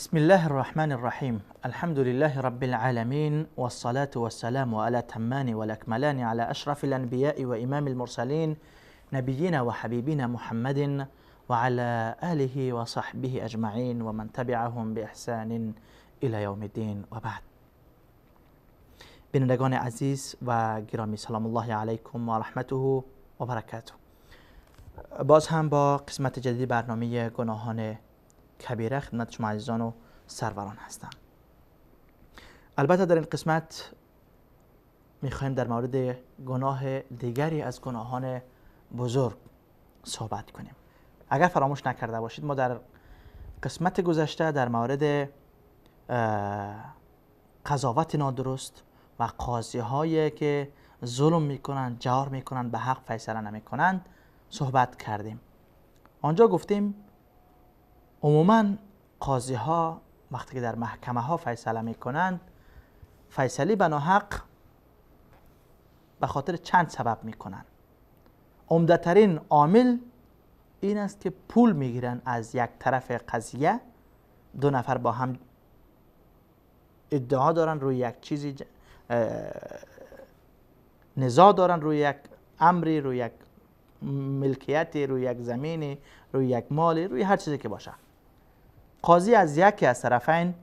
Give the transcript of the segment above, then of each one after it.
بسم الله الرحمن الرحيم. الحمد لله رب العالمين، والصلاة والسلام على تمان والأكملان على أشرف الأنبياء وإمام المرسلين نبينا وحبيبنا محمد وعلى آله وصحبه أجمعين ومن تبعهم بإحسان إلى يوم الدين وبعد. بینندگان عزیز و گرامی، سلام الله علیکم و رحمته و برکاته. باز هم با قسمت جدید برنامه گناهان کبیره خدمت شما عزیزان و سروران هستم. البته در این قسمت میخوایم در مورد گناه دیگری از گناهان بزرگ صحبت کنیم. اگر فراموش نکرده باشید، ما در قسمت گذشته در مورد قضاوت نادرست و قاضی هایی که ظلم میکنند، جور میکنند، به حق فیصله نمیکنند صحبت کردیم. آنجا گفتیم عموما قاضی ها وقتی که در محکمه ها فیصله میکنند، فیصله به ناحق به خاطر چند سبب میکنند. عمده‌ترین عامل این است که پول میگیرن از یک طرف قضیه. دو نفر با هم ادعا دارن روی یک چیزی، نزاع دارن روی یک امری، روی یک ملکیتی، روی یک زمینی، روی یک مالی، روی هر چیزی که باشه. قاضی از یکی از طرفین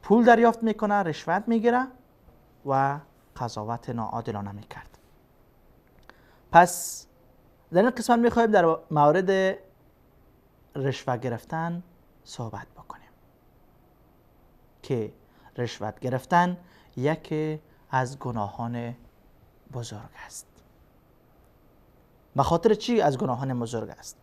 پول دریافت میکنه، رشوت میگیره و قضاوت ناعادلانه میکرد. پس در این قسمت میخوایم در مورد رشوت گرفتن صحبت بکنیم که رشوت گرفتن یکی از گناهان بزرگ است. به خاطر چی از گناهان بزرگ است؟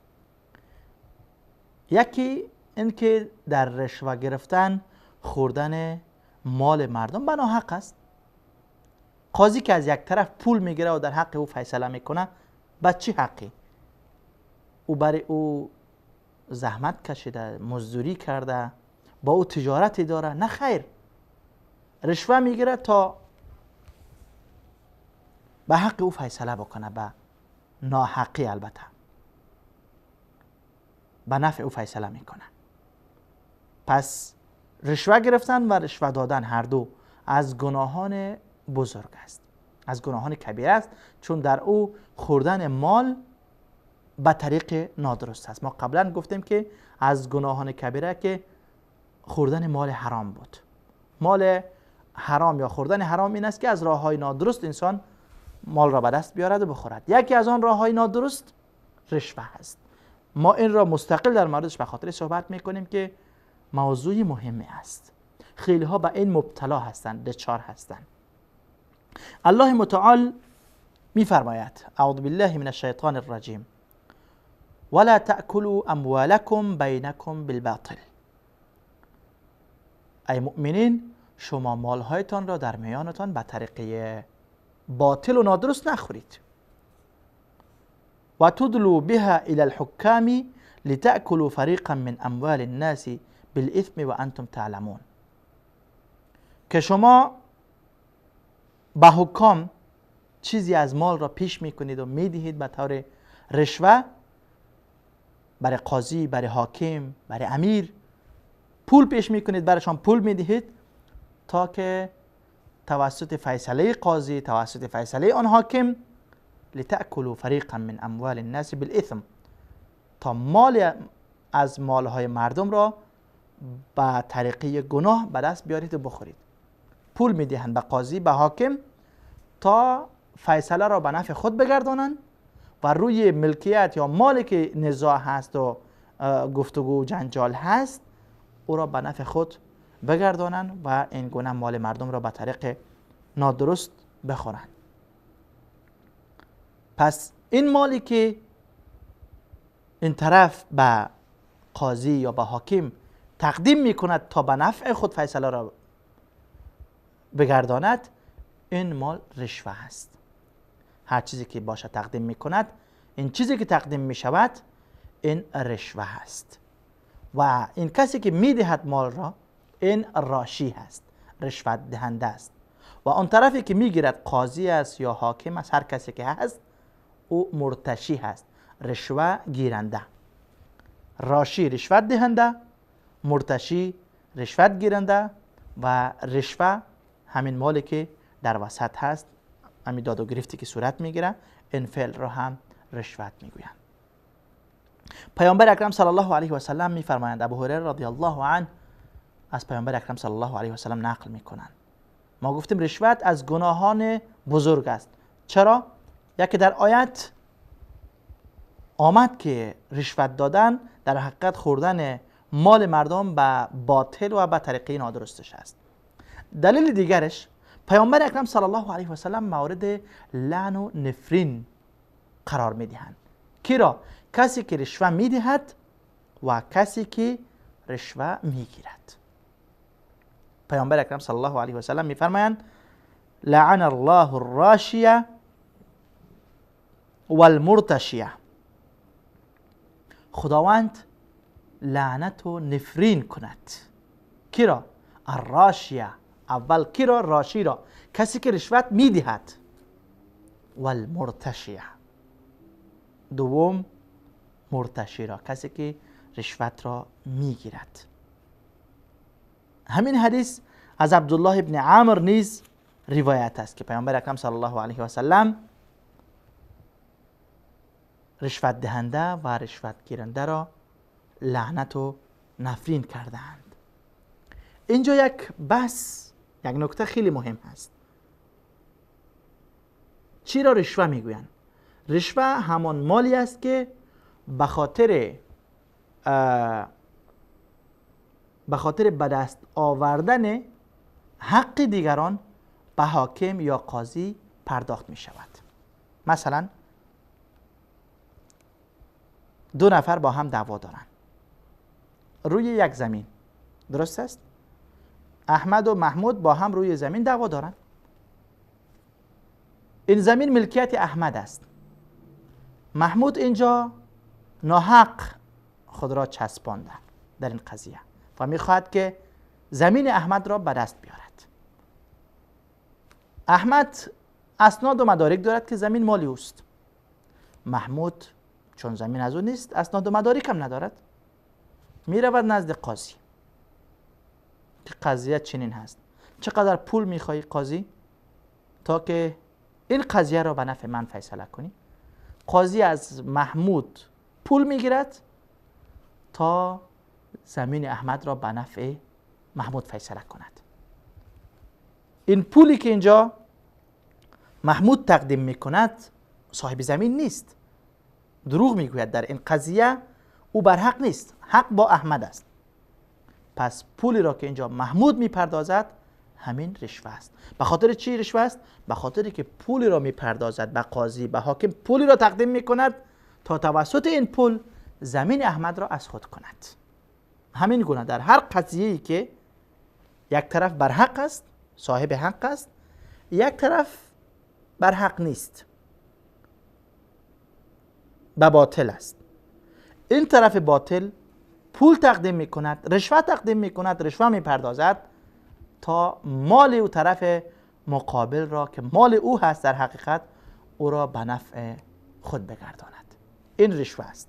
یکی اینکه در رشوه گرفتن خوردن مال مردم به ناحق است. قاضی که از یک طرف پول میگیره و در حق او فیصله میکنه، به چه حقی؟ او برای او زحمت کشیده، مزدوری کرده، با او تجارتی داره؟ نه خیر، رشوه میگیره تا به حق او فیصله بکنه، به ناحقی البته به نفع او فیصله میکنه. پس رشوه گرفتن و رشوه دادن هر دو از گناهان بزرگ است، از گناهان کبیره است، چون در او خوردن مال به طریق نادرست است. ما قبلا گفتیم که از گناهان کبیره که خوردن مال حرام بود. مال حرام یا خوردن حرام این است که از راههای نادرست انسان مال را به دست بیارد و بخورد. یکی از آن راههای نادرست رشوه است. ما این را مستقل در موردش به خاطر صحبت میکنیم که موضوع مهمی است. خیلی ها به این مبتلا هستند، دچار هستند. الله متعال میفرماید: اعوذ بالله من الشیطان الرجیم ولا تأكلوا اموالکم بینکم بالباطل. ای مؤمنین، شما مالهایتان را در میانتان به طریق باطل و نادرست نخورید. و تدلوا بها الى الحكام لتأكلوا فريقا من اموال الناس بالاثم و انتم تعلمون. که شما به حکام چیزی از مال را پیش میکنید و میدهید به طور رشوه، برای قاضی، برای حاکم، برای امیر پول پیش میکنید، برایشان پول میدهید تا که توسط فیصله قاضی، توسط فیصله آن حاکم، لتأكلوا فريقا من اموال الناس بالاثم، تا مال از مالهای مردم را به طریقه گناه به دست بیارید و بخورید. پول میدهند به قاضی، به حاکم، تا فیصله را به نفع خود بگردانند و روی ملکیت یا مالی که نزاع هست و گفتگو و جنجال هست او را به نفع خود بگردانند و این گونه مال مردم را به طریق نادرست بخورند. پس این مالی که این طرف به قاضی یا به حاکم تقدیم میکند تا به نفع خود فیصله را بگرداند، این مال رشوه است. هر چیزی که باشه تقدیم میکند، این چیزی که تقدیم میشود این رشوه است. و این کسی که میدهد مال را، این راشی هست، رشوت دهنده است. و آن طرفی که میگیرد قاضی است یا حاکم است، هر کسی که هست، او مرتشی هست، رشوه گیرنده. راشی رشوت دهنده، مرتشی رشوت گیرنده و رشوه همین مالی که در وسط هست، همین داد و گرفتی که صورت میگیره، این فعل را هم رشوت میگویند. پیامبر اکرم صلی الله علیه و سلم میفرمایند، ابو هریره رضی الله عنه از پیامبر اکرم صلی الله علیه و سلم نقل میکنند، ما گفتیم رشوت از گناهان بزرگ است. چرا؟ یکی در آیت آمد که رشوت دادن در حقیقت خوردن مال مردم به باطل و به طریقه نادرستش است. دلیل دیگرش پیامبر اکرم صلی الله علیه و سلم مورد لعن و نفرین قرار میدهند. کی را؟ کسی که رشوه میدهد و کسی که رشوه میگیرد. پیامبر اکرم صلی الله علیه و سلم میفرمایند لعن الله الراشیه والمرتشیه، خداوند لعنت و نفرین کند. کی را؟ الراشیه، اول کی را؟ راشی را، کسی که رشوت میدهد. والمرتشیه، دوم مرتشی را، کسی که رشوت را میگیرد. همین حدیث از عبدالله ابن عامر نیز روایت است که پیامبر اکرم صلی الله علیه و سلم رشوت دهنده و رشوت گیرنده را لعنت و نفرین کردند. اینجا یک بحث، یک نکته خیلی مهم هست. چی را رشوه میگویند؟ رشوه همان مالی است که به خاطر به دست آوردن حق دیگران به حاکم یا قاضی پرداخت می شود. مثلا دو نفر با هم دعوا دارند روی یک زمین، درست است؟ احمد و محمود با هم روی زمین دعوا دارند. این زمین ملکیت احمد است. محمود اینجا ناحق خود را چسبانده در این قضیه و میخواهد که زمین احمد را به دست بیارد. احمد اسناد و مدارک دارد که زمین مالی اوست. محمود چون زمین از او نیست، اسناد و مدارک هم ندارد، میرود نزد قاضی که قضیه چنین هست، چقدر پول میخوای قاضی تا که این قضیه را به نفع من فیصله کنی؟ قاضی از محمود پول میگیرد تا زمین احمد را به نفع محمود فیصله کند. این پولی که اینجا محمود تقدیم میکند صاحب زمین نیست، دروغ میگوید در این قضیه، او بر حق نیست، حق با احمد است. پس پولی را که اینجا محمود میپردازد همین رشوه است. به خاطر چی رشوه است؟ به خاطری که پولی را میپردازد به قاضی، به حاکم پولی را تقدیم میکند تا توسط این پول زمین احمد را از خود کند. همین گونه در هر قضیه‌ای که یک طرف بر حق است، صاحب حق است، یک طرف بر حق نیست، به باطل است، این طرف باطل پول تقدیم میکند، رشوه تقدیم میکند، رشوه میپردازد تا مال او طرف مقابل را که مال او هست در حقیقت او را به نفع خود بگرداند. این رشوه است.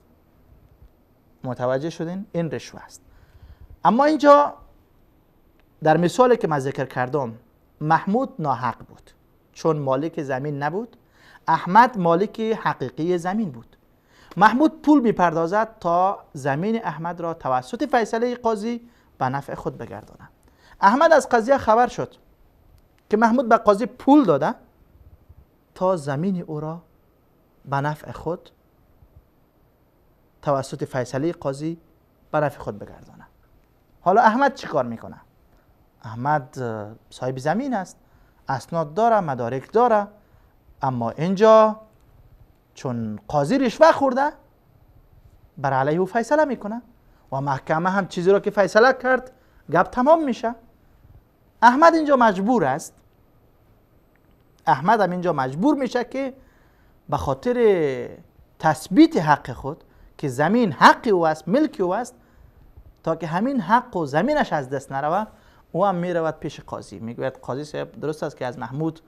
متوجه شدین؟ این رشوه است. اما اینجا در مثالی که من ذکر کردم محمود ناحق بود چون مالک زمین نبود، احمد مالک حقیقی زمین بود. محمود پول میپردازد تا زمین احمد را توسط فیصله قاضی به نفع خود بگرداند. احمد از قضیه خبر شد که محمود به قاضی پول داده تا زمین او را به نفع خود توسط فیصله قاضی به نفع خود بگرداند. حالا احمد چی کار میکنه؟ احمد صاحب زمین است، اسناد داره، مدارک داره، اما اینجا چون قاضی رشوه خورده بر علیه او فیصله میکنه و محکمه هم چیزی را که فیصله کرد گپ تمام میشه. احمد اینجا مجبور است، احمد هم اینجا مجبور میشه که به خاطر تثبیت حق خود که زمین حق او است، ملک او است، تا که همین حق و زمینش از دست نروه، او هم میرود پیش قاضی، میگوید قاضی صاحب درست است که از محمود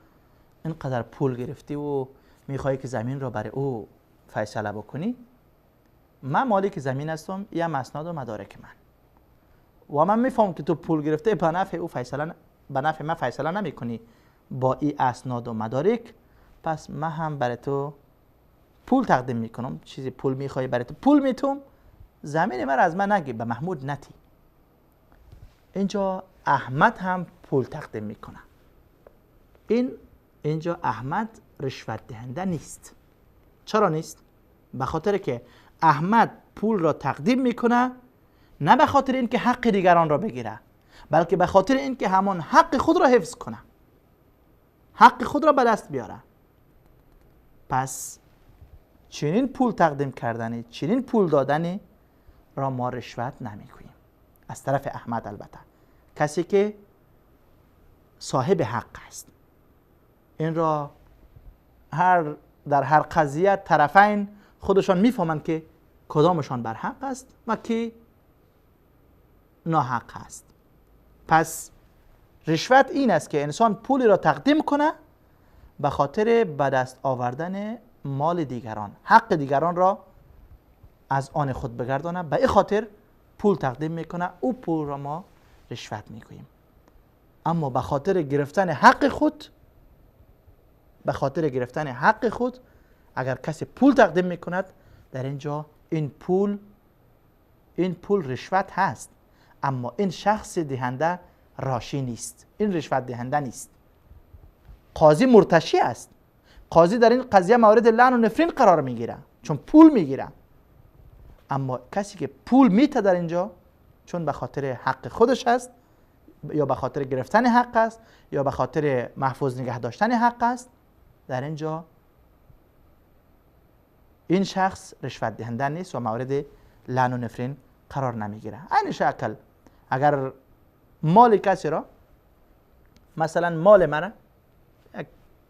اینقدر پول گرفتی و میخوای که زمین را برای او فیصله بکنی، من مالک زمین هستم، یا اسناد و مدارک من، و من میفهمم که تو پول گرفته به نفع او فیصله به نفع من فیصله نمیکنی با این اسناد و مدارک، پس من هم برای تو پول تقدیم میکنم. چیزی پول میخوای برای تو پول میتم، زمین من از من نگی، به محمود نتی. اینجا احمد هم پول تقدیم میکنه. اینجا احمد رشوت دهنده نیست. چرا نیست؟ به خاطر که احمد پول را تقدیم میکنه، نه به خاطر اینکه حق دیگران را بگیره، بلکه به خاطر اینکه همان حق خود را حفظ کنه، حق خود را به دست بیاره. پس چنین پول تقدیم کردنی، چنین پول دادنی را ما رشوت نمیگوییم از طرف احمد. البته کسی که صاحب حق است، این را در هر قضیه طرفین خودشان میفهمند که کدامشان بر حق است و کی ناحق است. پس رشوت این است که انسان پولی را تقدیم کنه به خاطر به دست آوردن مال دیگران، حق دیگران را از آن خود بگردانه، به این خاطر پول تقدیم میکنه. او پول را ما رشوت میگوییم. اما به خاطر گرفتن حق خود، به خاطر گرفتن حق خود اگر کسی پول تقدیم میکند، در اینجا این پول رشوت هست، اما این شخص دهنده راشی نیست، این رشوت دهنده نیست. قاضی مرتشی است. قاضی در این قضیه مورد لعن و نفرین قرار میگیره چون پول میگیره. اما کسی که پول میته در اینجا چون به خاطر حق خودش است، یا به خاطر گرفتن حق است، یا به خاطر محفوظ نگه داشتن حق است، در اینجا این شخص رشوت دهنده نیست و مورد لعن و نفرین قرار نمیگیره. این شکل اگر مال کسی را، مثلا مال من یک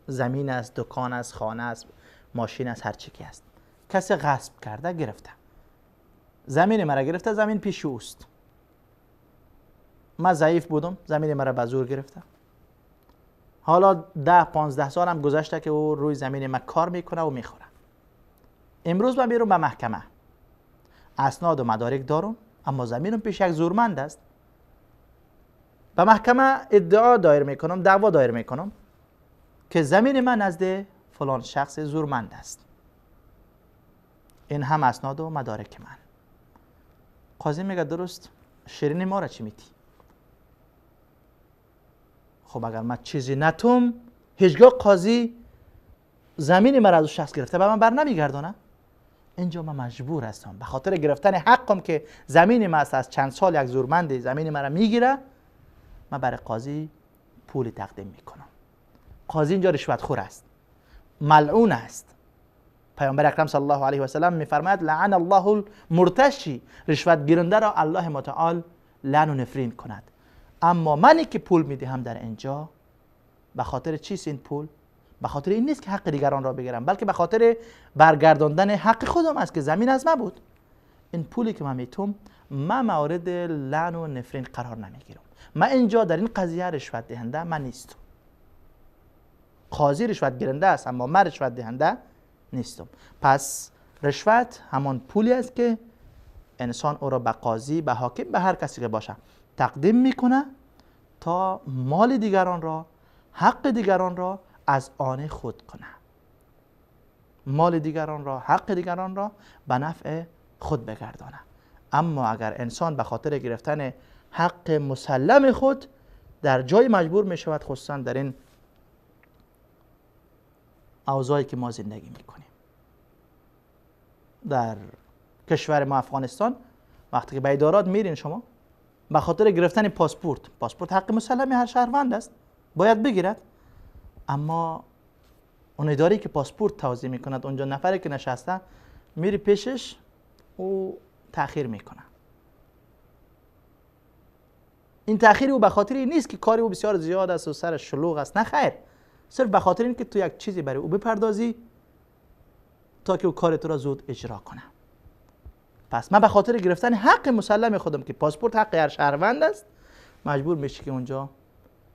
زمین است، دکان است، خانه است، ماشین است، هر چی که است، کسی غصب کرده گرفته، زمین مرا گرفته، زمین پیش اوست، من ضعیف بودم، زمین مرا به زور گرفته. حالا 10-15 سال هم گذشته که او روی زمین من کار میکنه و میخوره. امروز من میرم به محکمه، اسناد و مدارک دارم، اما زمینم پیش یک زورمند است. به محکمه ادعا دایر میکنم، دعوا دایر میکنم که زمین من نزد فلان شخص زورمند است. این هم اسناد و مدارک من. قاضی میگه درست، شیرین ما را چی میتی؟ خب اگر من چیزی نتوم، هیچگاه قاضی زمین مرا از شخص گرفته به من بر نمیگردونه. اینجا من مجبور هستم به خاطر گرفتن حقم که زمین من از چند سال یک زورمند زمین مرا میگیره، من برای قاضی پول تقدیم میکنم. قاضی اینجا رشوت خور است، ملعون است. پیامبر اکرم صلی الله علیه و سلم میفرماید لعن الله المرتشی، رشوت گیرنده را الله متعال لعن و نفرین کند. اما منی که پول میدهم در اینجا، به خاطر چیست این پول؟ به خاطر این نیست که حق دیگران را بگیرم، بلکه به خاطر برگرداندن حق خودم است که زمین از من بود. این پولی که من میتم، من مورد لعن و نفرین قرار نمیگیرم. من اینجا در این قضیه رشوت دهنده من نیستم. قاضی رشوت گیرنده است، اما من رشوت دهنده نیستم. پس رشوت همان پولی است که انسان او را به قاضی، به حاکم، به هر کسی که باشه تقدیم میکنه تا مال دیگران را، حق دیگران را از آن خود کنه. مال دیگران را، حق دیگران را به نفع خود بگردانه. اما اگر انسان به خاطر گرفتن حق مسلم خود در جای مجبور می شود، خصوصا در این اوضاعی که ما زندگی میکنیم، در کشور ما افغانستان، وقتی که به ادارات میرین شما، به خاطر گرفتن پاسپورت حق مسلم هر شهروند است، باید بگیرد. اما اون اداری که پاسپورت توزیع میکند، اونجا نفری که نشسته میری پیشش، او تأخیر میکنه. این تأخیر او به خاطر این نیست که کاری او بسیار زیاد است و سرش شلوغ است، نه خیر، صرف به خاطر این که تو یک چیزی برای او بپردازی تا که او کار تو را زود اجرا کنه. پس من به خاطر گرفتن حق مسلم خودم که پاسپورت حق هر شهروند است، مجبور میشی که اونجا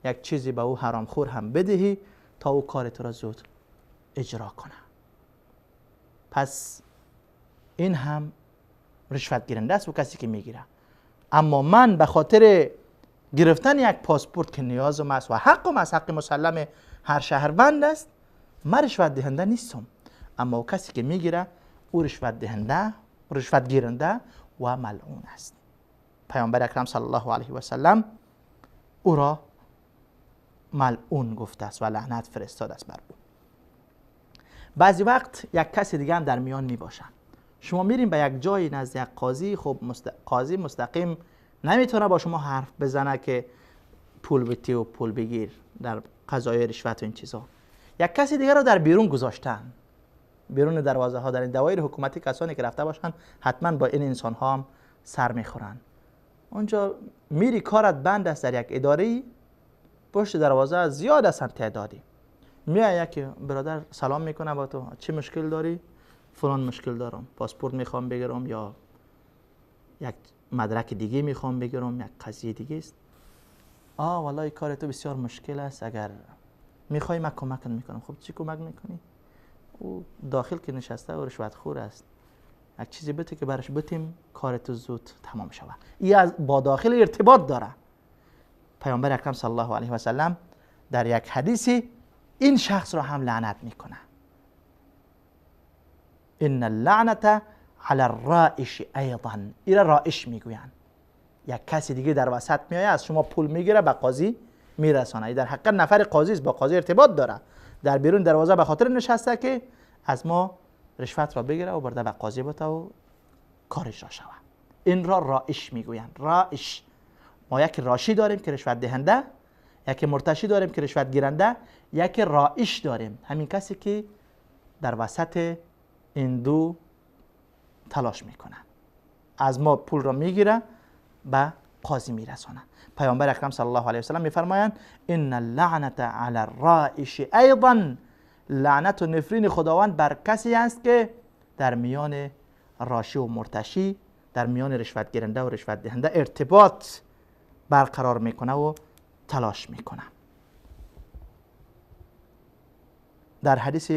یک چیزی به او حرامخور هم بدهی تا او کار تو را زود اجرا کنه. پس این هم رشوت گیرنده است و کسی که میگیره. اما من به خاطر گرفتن یک پاسپورت که نیازم است و حقم است، حق مسلم هر شهروند است، من رشوت دهنده نیستم. اما کسی که میگیره او رشوت دهنده، رشوت گیرنده و ملعون است. پیامبر اکرم صلی الله علیه و سلم او را ملعون گفته است و لعنت فرستاده است بر او. بعضی وقت یک کسی دیگه هم در میان می باشن. شما میرین به یک جای نزد یک قاضی، خب قاضی مستقیم نمیتونه با شما حرف بزنه که پول بتی و پول بگیر در قضای رشوت و این چیزا. یک کسی دیگه رو در بیرون گذاشتن، بیرون دروازه ها. در این دوایر حکومتی کسانی که رفته باشن حتما با این انسان ها هم سر میخورن. اونجا میری کارت بند است در یک اداره، پشت دروازه زیاد هستن تعدادی. میای یکی برادر سلام میکنه با تو، چه مشکل داری؟ فلان مشکل دارم، پاسپورت میخوام بگیرم یا یک مدرک دیگه میخوام بگیرم، یک قضیه دیگه است. والله کار تو بسیار مشکل است، اگر میخوای من کمک میکنم. خب چی کمک میکنی؟ او داخل که نشسته و رشوت خور است، یک چیزی بده که برش بتیم کار تو زود تمام شود. این از با داخل ارتباط داره. پیامبر اکرم صلی الله علیه و سلم در یک حدیثی این شخص را هم لعنت میکنه. ان اللعنت علی الرائش ایضا. این را رائش میگوین. یک کسی دیگه در وسط میایه از شما پول میگیره به قاضی میرسانه. در حقیقت نفر قاضی است، با قاضی ارتباط داره. در بیرون دروازه به خاطر نشسته که از ما رشوت را بگیره و برده به قاضی بده و کارش را شود. این را رائش میگویند. رائش. ما یک راشی داریم که رشوت دهنده، یک مرتشی داریم که رشوت گیرنده، یک رائش داریم، همین کسی که در وسط این دو تلاش میکنه، از ما پول را میگیره به قاضی میرسانه. پیامبر اکرم صلی الله علیه و سلم میفرمایند ان اللعنت علی الرائش ایضا. لعنت و نفرین خداوند بر کسی است که در میان راشی و مرتشی، در میان رشوت گیرنده و رشوت دهنده ارتباط برقرار میکنه و تلاش میکنه. در حدیث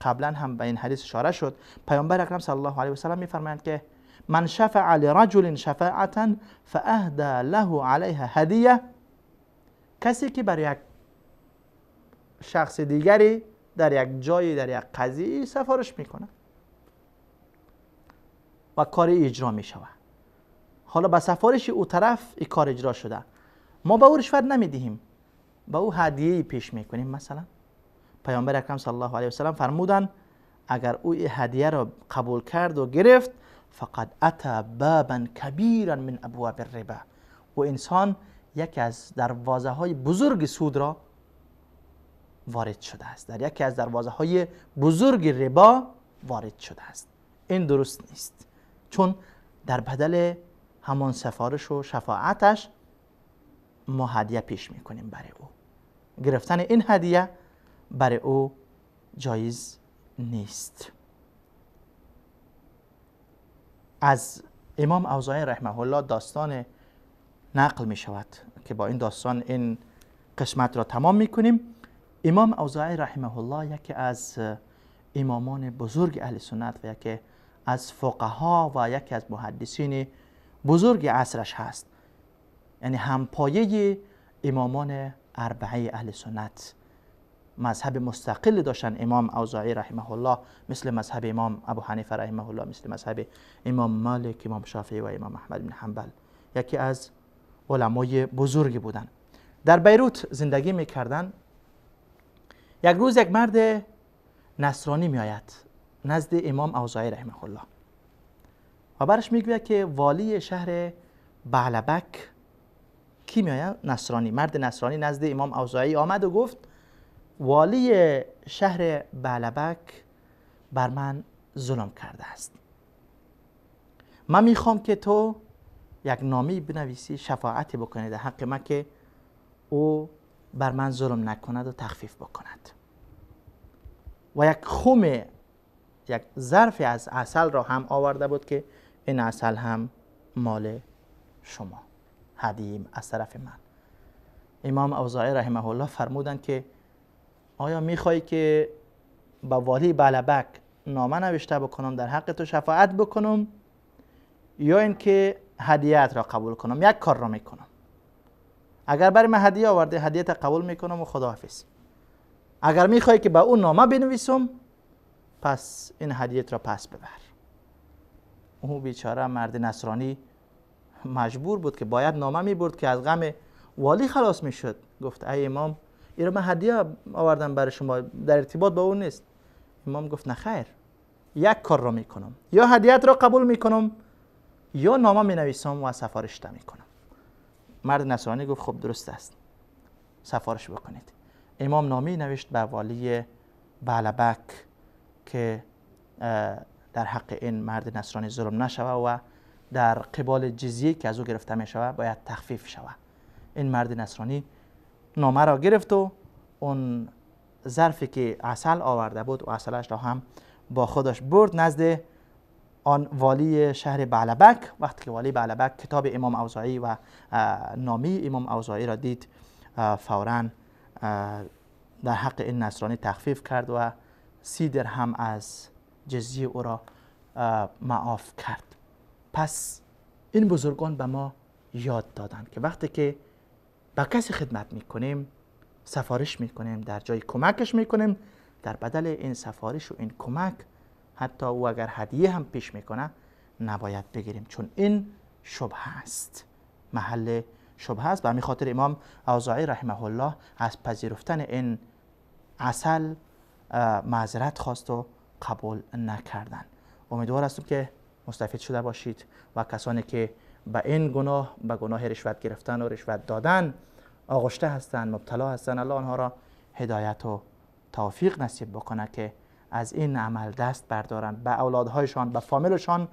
قبلا هم به این حدیث اشاره شد. پیامبر اکرم صلی الله علیه و سلم میفرمایند که من شفع لرجل شفاعة فاهدى له علیها هدیه. کسی که برای یک شخص دیگری در یک جایی، در یک قضیه سفارش میکنه و کاری اجرا میشود، حالا با سفارش او طرف این کار اجرا شده، ما به او رشوت نمیدهیم، به او هدیه پیش میکنیم. مثلا پیامبر اکرم صلی الله علیه و سلم فرمودند اگر او این هدیه را قبول کرد و گرفت فقد اتى بابا کبیرا من ابواب الربا. و انسان یکی از دروازه های بزرگ سود را وارد شده است، در یکی از دروازه های بزرگ ربا وارد شده است. این درست نیست، چون در بدل همان سفارش و شفاعتش ما هدیه پیش میکنیم برای او. گرفتن این هدیه برای او جایز نیست. از امام اوزاعی رحمه الله داستان نقل می شود که با این داستان این قسمت را تمام می کنیم. امام اوزاعی رحمه الله یکی از امامان بزرگ اهل سنت و یکی از فقها و یکی از محدثین بزرگ عصرش هست. یعنی همپایه امامان اربعه اهل سنت. مذهب مستقل داشتن امام اوزاعی رحمه الله، مثل مذهب امام ابو حنیفه رحمه الله، مثل مذهب امام مالک، امام شافعی و امام احمد بن حنبل. یکی از علمای بزرگی بودن. در بیروت زندگی میکردن. یک روز یک مرد نصرانی میآید نزد امام اوزاعی رحمه الله و برش میگوید که والی شهر بعلبک کی میآید؟ نصرانی. مرد نصرانی نزد امام اوزاعی آمد و گفت والی شهر بعلبک بر من ظلم کرده است. من میخوام که تو یک نامی بنویسی، شفاعتی بکنی در حق من که او بر من ظلم نکند و تخفیف بکند. و یک خم، یک ظرف از عسل را هم آورده بود که این عسل هم مال شما، هدیه از طرف من. امام اوزاعی رحمه الله فرمودند که آیا میخوای که با والی بعلبک نامه نوشته بکنم در حق تو شفاعت بکنم، یا اینکه هدیه‌ات را قبول کنم، یک کار را میکنم. اگر برای من هدیه آورده، هدیه‌ت قبول میکنم و خداحافظ. اگر میخوای که به اون نامه بنویسم، پس این هدیه‌ت را پس ببر. او بیچاره مرد نصرانی مجبور بود که باید نامه میبرد که از غم والی خلاص میشد. گفت ای امام، این رو من هدیه آوردم برای شما، در ارتباط با اون نیست. امام گفت نه خیر، یک کار را میکنم، یا هدیه‌ت را قبول میکنم یا نامه مینویسم و سفارش میکنم. مرد نصرانی گفت خب درست است، سفارش بکنید. امام نامه نوشت به والی بعلبک که در حق این مرد نصرانی ظلم نشوه و در قبال جزیه که از او گرفته می شود باید تخفیف شود. این مرد نصرانی نامه را گرفت و اون ظرفی که عسل آورده بود و عسلش را هم با خودش برد نزد آن والی شهر بعلبک. وقتی که والی بعلبک کتاب امام اوزاعی و نامه امام اوزاعی را دید، فوراً در حق این نصرانی تخفیف کرد و 30 درهم از جزیه او را معاف کرد. پس این بزرگان به ما یاد دادند که وقتی که با کسی خدمت میکنیم، سفارش میکنیم، در جای کمکش میکنیم، در بدل این سفارش و این کمک حتی او اگر هدیه هم پیش میکنه نباید بگیریم، چون این شبهه است، محل شبهه است. و همین خاطر امام اوزاعی رحمه الله از پذیرفتن این عسل معذرت خواست و قبول نکردند. امیدوار هستم که مستفید شده باشید و کسانی که به این گناه، به گناه رشوت گرفتن و رشوت دادن آغشته هستند، مبتلا هستند، الله آنها را هدایت و توفیق نصیب بکنه که از این عمل دست بردارند، به اولادهایشان، به فامیلشان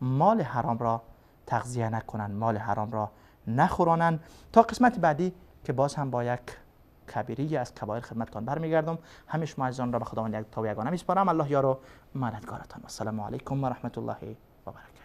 مال حرام را تغذیه نکنند، مال حرام را نخورانند. تا قسمت بعدی که باز هم با یک کبیری از کبایر خدمتتان برمیگردم. همه شما عزیزان را به خداوند یک تا و یگانه میسپارم. الله یار و مددگارتان. السلام علیکم و رحمت الله و برکاته.